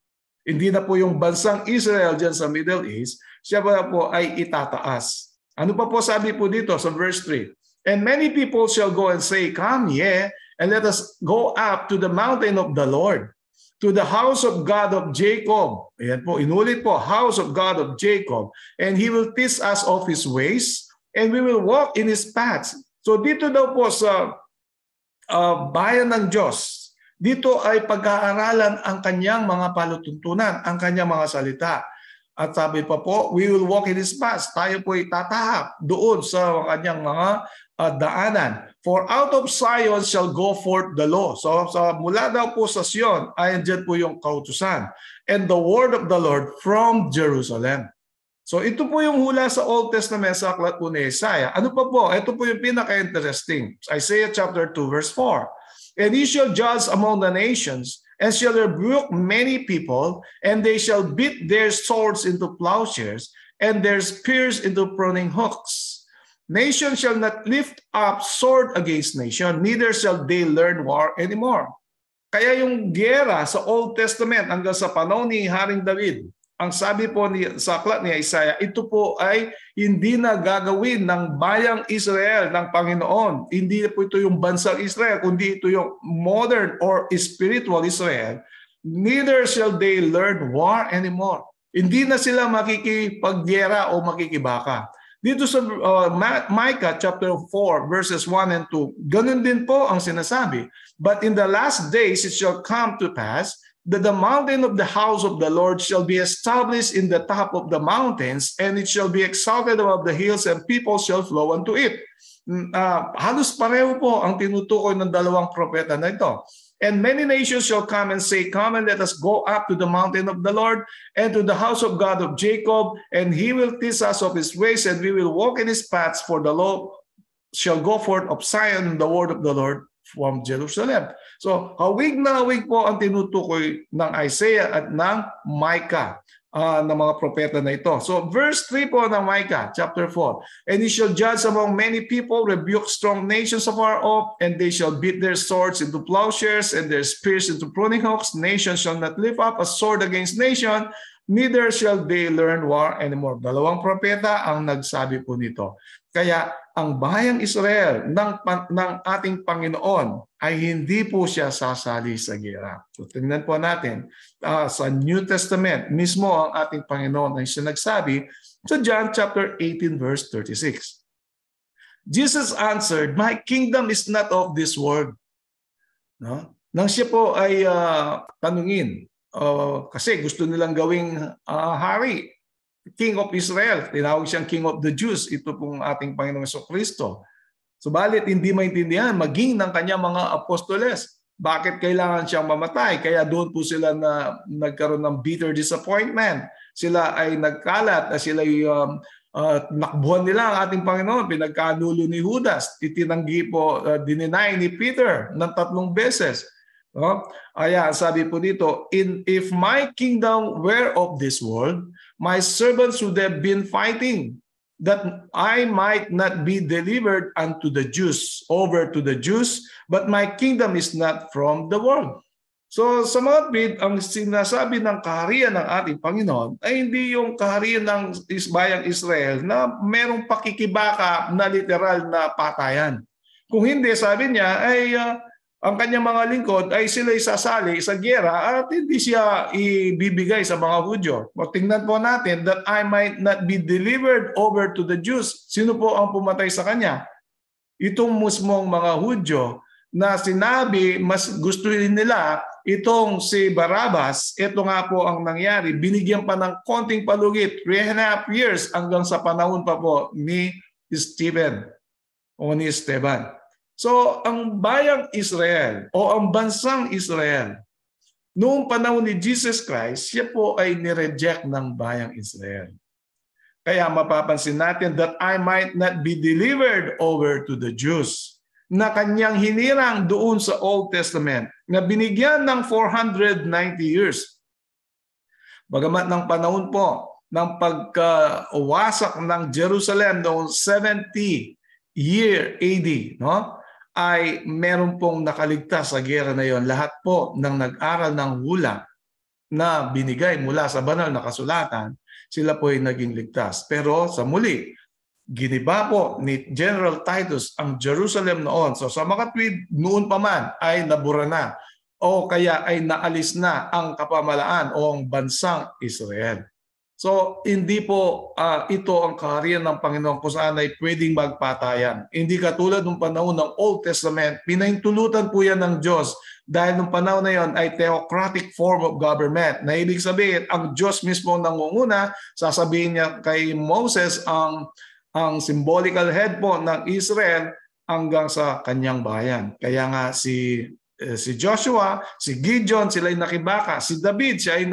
Hindi na po yung bansang Israel dyan sa Middle East, siya po ay itataas. Ano pa po sabi po dito sa verse 3? And many people shall go and say, come ye, and let us go up to the mountain of the Lord, to the house of God of Jacob. Ayan po, inulit po, house of God of Jacob. And he will teach us of his ways, and we will walk in his paths. So dito daw po sa bayan ng Diyos, dito ay pag-aaralan ang kanyang mga palutuntunan, ang kanyang mga salita. At sabi pa po, we will walk in his paths. Tayo po ay tatahak doon sa kanyang mga daanan. For out of Zion shall go forth the law. So mula daw po sa Sion, ayan dyan po yung kautusan. And the word of the Lord from Jerusalem. So ito po yung hula sa Old Testament sa aklat po ni Isaiah. Ano pa po? Ito po yung pinaka-interesting. Isaiah chapter 2 verse 4. And he shall judge among the nations, and shall rebuke many people, and they shall beat their swords into plowshares, and their spears into pruning hooks. Nation shall not lift up sword against nation, neither shall they learn war anymore. Kaya yung giyera sa Old Testament hanggang sa panahon ni Haring David ang sabi po sa aklat ni Isaiah, ito po ay hindi na gagawin ng bayang Israel ng Panginoon. Hindi po ito yung bansang Israel, kundi ito yung modern or spiritual Israel. Neither shall they learn war anymore. Hindi na sila makikipagyera o makikibaka. Dito sa Micah chapter 4 verses 1 and 2, ganun din po ang sinasabi. But in the last days it shall come to pass that the mountain of the house of the Lord shall be established in the top of the mountains, and it shall be exalted above the hills, and people shall flow unto it. Halos pareho po ang tinutukoy ng dalawang propeta na ito. And many nations shall come and say, come and let us go up to the mountain of the Lord and to the house of God of Jacob, and he will teach us of his ways, and we will walk in his paths, for the law shall go forth of Zion, and the word of the Lord from Jerusalem. So, hawig na hawig po ang tinutukoy ng Isaiah at ng Micah ng mga propeta na ito. So, verse 3 po ng Micah, chapter 4. And he shall judge among many people, rebuke strong nations afar off, and they shall beat their swords into plowshares and their spears into pruning hooks. Nation shall not lift up a sword against nation, neither shall they learn war anymore. Dalawang propeta ang nagsabi po nito. Kaya ang bayang Israel ng ating Panginoon ay hindi po siya sasali sa gera. So tingnan po natin sa New Testament mismo ang ating Panginoon ay siya nagsabi sa John chapter 18 verse 36. Jesus answered, "My kingdom is not of this world." No? Nang siya po ay tanungin, kasi gusto nilang gawing hari, King of Israel, tinawag siyang King of the Jews, ito pong ating Panginoong Jesucristo. Subalit hindi maintindihan maging ng kanyang mga apostoles. Bakit kailangan siyang mamatay? Kaya doon po sila na nagkaroon ng bitter disappointment. Sila ay nagkalat, sila ay nakbuhan nila ang ating Panginoon, pinagkanulo ni Judas, itinanggi po, dininay ni Peter ng 3 beses. Kaya sabi po dito, if my kingdom were of this world, my servants would have been fighting, that I might not be delivered unto the Jews, over to the Jews, but my kingdom is not from the world. So sa mga bid, ang sinasabi ng kaharian ng ating Panginoon ay hindi yung kaharian ng bayang Israel na merong pakikibaka na literal na patayan. Kung hindi, sabi niya, ay ang kanyang mga lingkod ay sila sasali sa giyera at hindi siya ibibigay sa mga Hudyo. Tingnan po natin, that I might not be delivered over to the Jews. Sino po ang pumatay sa kanya? Itong musmong mga Hudyo na sinabi mas gusto nila itong si Barabbas. Ito nga po ang nangyari. Binigyan pa ng konting palugit, 3.5 years hanggang sa panahon pa po ni Stephen o ni Esteban. So, ang bayang Israel o ang bansang Israel, noong panahon ni Jesus Christ, siya po ay nireject ng bayang Israel. Kaya mapapansin natin that I might not be delivered over to the Jews, na kanyang hinirang doon sa Old Testament, na binigyan ng 490 years. Bagamat ng panahon po ng pagkawasak ng Jerusalem noong 70 year AD, no? Ay meron pong nakaligtas sa gera na yon. Lahat po ng nag-aral ng hula na binigay mula sa banal na kasulatan, sila po ay naging ligtas. Pero sa muli, giniba po ni General Titus ang Jerusalem noon. So sa makatwid, noon pa man ay nabura na o kaya ay naalis na ang kapamalaan o ang bansang Israel. So, hindi po ito ang kaharian ng Panginoon kung saan ay pwedeng magpatayan. Hindi katulad ng panahon ng Old Testament, pinahintulutan po yan ng Diyos dahil nung panahon na yon ay theocratic form of government. Na ibig sabihin, ang Diyos mismo nangunguna, sasabihin niya kay Moses ang symbolical head po ng Israel hanggang sa kanyang bayan. Kaya nga si Joshua, si Gideon, sila ay nakibaka. Si David, siya ay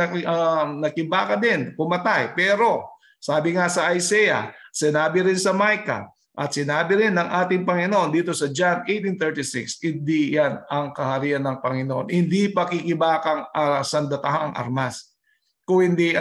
nakibaka din, pumatay. Pero, sabi nga sa Isaiah, sinabi rin sa Micah, at sinabi rin ng ating Panginoon dito sa John 18:36, hindi yan ang kaharian ng Panginoon. Hindi pakikibakang sandatahang armas. Kung hindi,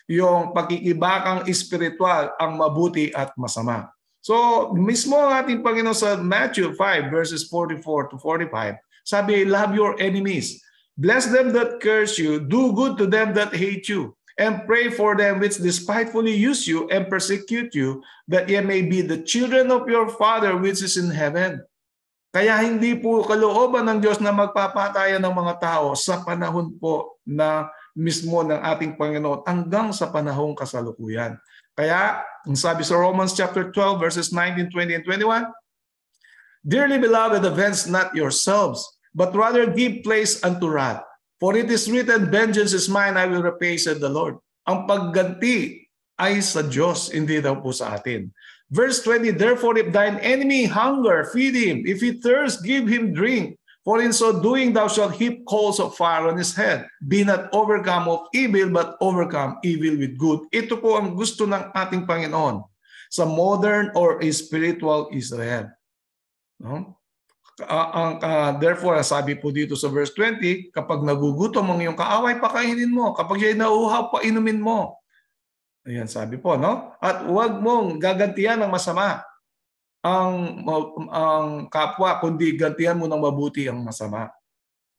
yung pakikibakang espiritual ang mabuti at masama. So, mismo ang ating Panginoon sa Matthew 5 verses 44 to 45, sabi, love your enemies. Bless them that curse you. Do good to them that hate you. and pray for them which despitefully use you and persecute you, that ye may be the children of your Father which is in heaven. Kaya hindi po kalooban ng Diyos na magpapatayan ng mga tao sa panahon po na mismo ng ating Panginoon hanggang sa panahong kasalukuyan. Kaya, ang sabi sa Romans chapter 12 verses 19, 20, and 21, Dearly beloved, avenge not yourselves, but rather give place unto wrath. For it is written, Vengeance is mine, I will repay, said the Lord. Ang pagganti ay sa Diyos, hindi daw po sa atin. Verse 20, Therefore, if thine enemy hunger, feed him. If he thirst, give him drink. For in so doing, thou shalt heap coals of fire on his head. Be not overcome of evil, but overcome evil with good. Ito po ang gusto ng ating Panginoon sa modern or spiritual Israel. No? Therefore, sabi po dito sa verse 20, kapag nagugutom ang iyong kaaway, pakainin mo. Kapag siya'y nauuhaw, painumin mo. Ayan, sabi po, no? At huwag mong gagantihan ng masama ang kapwa, kundi gantihan mo ng mabuti ang masama.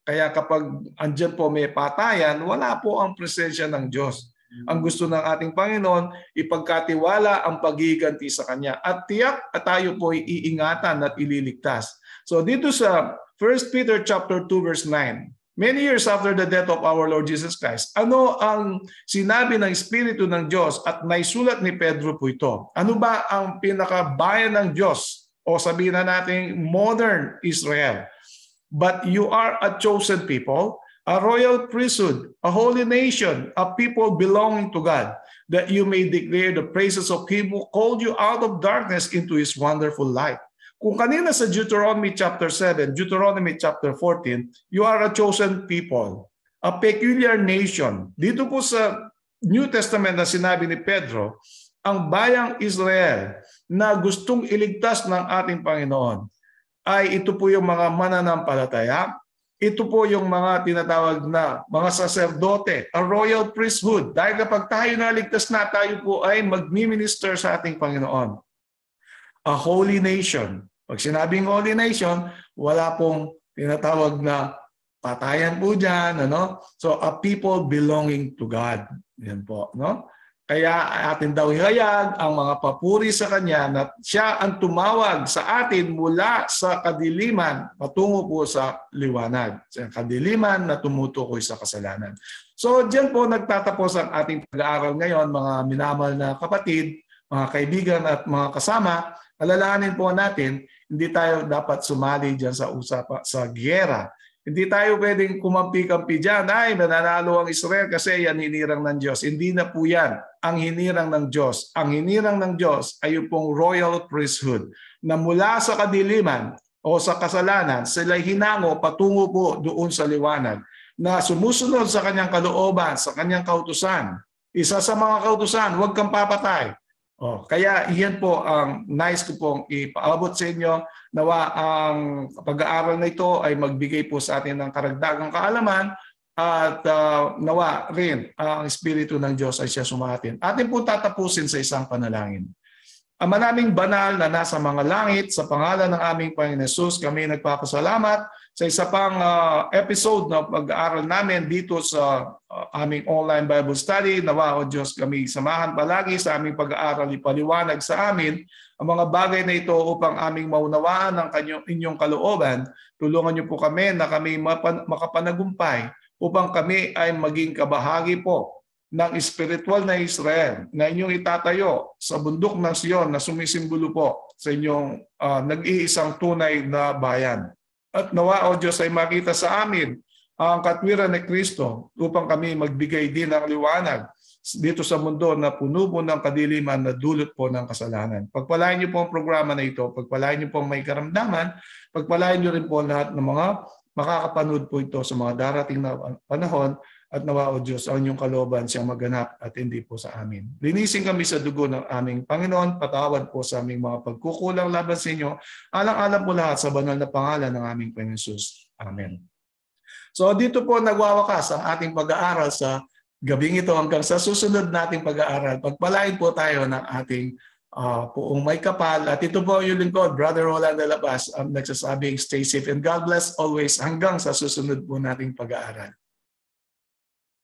Kaya kapag andyan po may patayan, wala po ang presensya ng Diyos. Ang gusto ng ating Panginoon, ipagkatiwala ang pagiganti sa Kanya. At tiyak at tayo po iingatan at ililigtas. So dito sa 1 Peter chapter 2 verse 9, many years after the death of our Lord Jesus Christ, ano ang sinabi ng Espiritu ng Diyos at naisulat ni Pedro po ito? Ano ba ang pinakabayan ng Diyos? O sabihin na natin modern Israel. But you are a chosen people, a royal priesthood, a holy nation, a people belonging to God, that you may declare the praises of Him who called you out of darkness into His wonderful light. Kung kanina sa Deuteronomy chapter 7, Deuteronomy chapter 14, you are a chosen people, a peculiar nation. Dito po sa New Testament na sinabi ni Pedro, ang bayang Israel na gustong iligtas ng ating Panginoon ay ito po yung mga mananampalataya, ito po yung mga tinatawag na mga saserdote, a royal priesthood. Dahil kapag tayo naligtas na, tayo po ay magmi-minister sa ating Panginoon. A holy nation. Pag sinabing holy nation, wala pong tinatawag na patayan po dyan. Ano? So, a people belonging to God. Yan po. No? Kaya atin daw ihayag ang mga papuri sa Kanya na siya ang tumawag sa atin mula sa kadiliman patungo po sa liwanag. Sa kadiliman na tumutukoy sa kasalanan. So, dyan po nagtatapos ang ating pag-aaral ngayon, mga minamahal na kapatid, mga kaibigan at mga kasama. Alalahanin po natin, hindi tayo dapat sumali dyan sa sa giyera. Hindi tayo pwedeng kumampi-kampi dyan, ay mananalo ang Israel kasi yan hinirang ng Diyos. Hindi na po yan ang hinirang ng Diyos. Ang hinirang ng Diyos ay yung pong royal priesthood na mula sa kadiliman o sa kasalanan, sila'y hinango patungo po doon sa liwanag na sumusunod sa kanyang kalooban, sa kanyang kautusan. Isa sa mga kautusan, huwag kang papatay. Kaya iyan po ang nais ko pong ipaabot sa inyo. Nawa ang pag-aaral na ito ay magbigay po sa atin ng karagdagang kaalaman at nawa rin ang Espiritu ng Diyos ay siya sumatin. Atin po tatapusin sa isang panalangin. Ama naming banal na nasa mga langit, sa pangalan ng aming Panginoon Hesus, kami nagpapasalamat sa isa pang episode na pag-aaral namin dito sa aming online Bible study. Nawa o Diyos kami samahan palagi sa aming pag-aaral, ipaliwanag sa amin ang mga bagay na ito upang aming maunawaan ang inyong kalooban. Tulungan niyo po kami na kami makapanagumpay upang kami ay maging kabahagi po ng espiritual na Israel na inyong itatayo sa bundok ng Sion na sumisimbolo po sa inyong nag-iisang tunay na bayan. At nawa o Diyos ay makita sa amin ang katwiran ni Kristo upang kami magbigay din ng liwanag dito sa mundo na puno po ng kadiliman na dulot po ng kasalanan. Pagpalain niyo po ang programa na ito, pagpalain niyo po ang may karamdaman, pagpalain niyo rin po lahat ng mga makakapanood po ito sa mga darating na panahon. At nawa o Diyos, ang inyong kalooban siyang maganap at hindi po sa amin. Linisin kami sa dugo ng aming Panginoon. Patawad po sa aming mga pagkukulang laban sa inyo. Alang-alang po lahat sa banal na pangalan ng aming Panginoon Hesus. Amen. So dito po nagwawakas ang ating pag-aaral sa gabing ito hanggang sa susunod nating pag-aaral. Pagpalain po tayo ng ating Puong May Kapal. At ito po yung lingkod, Brother Roland de la Paz, ang nagsasabing stay safe and God bless always hanggang sa susunod po nating pag-aaral.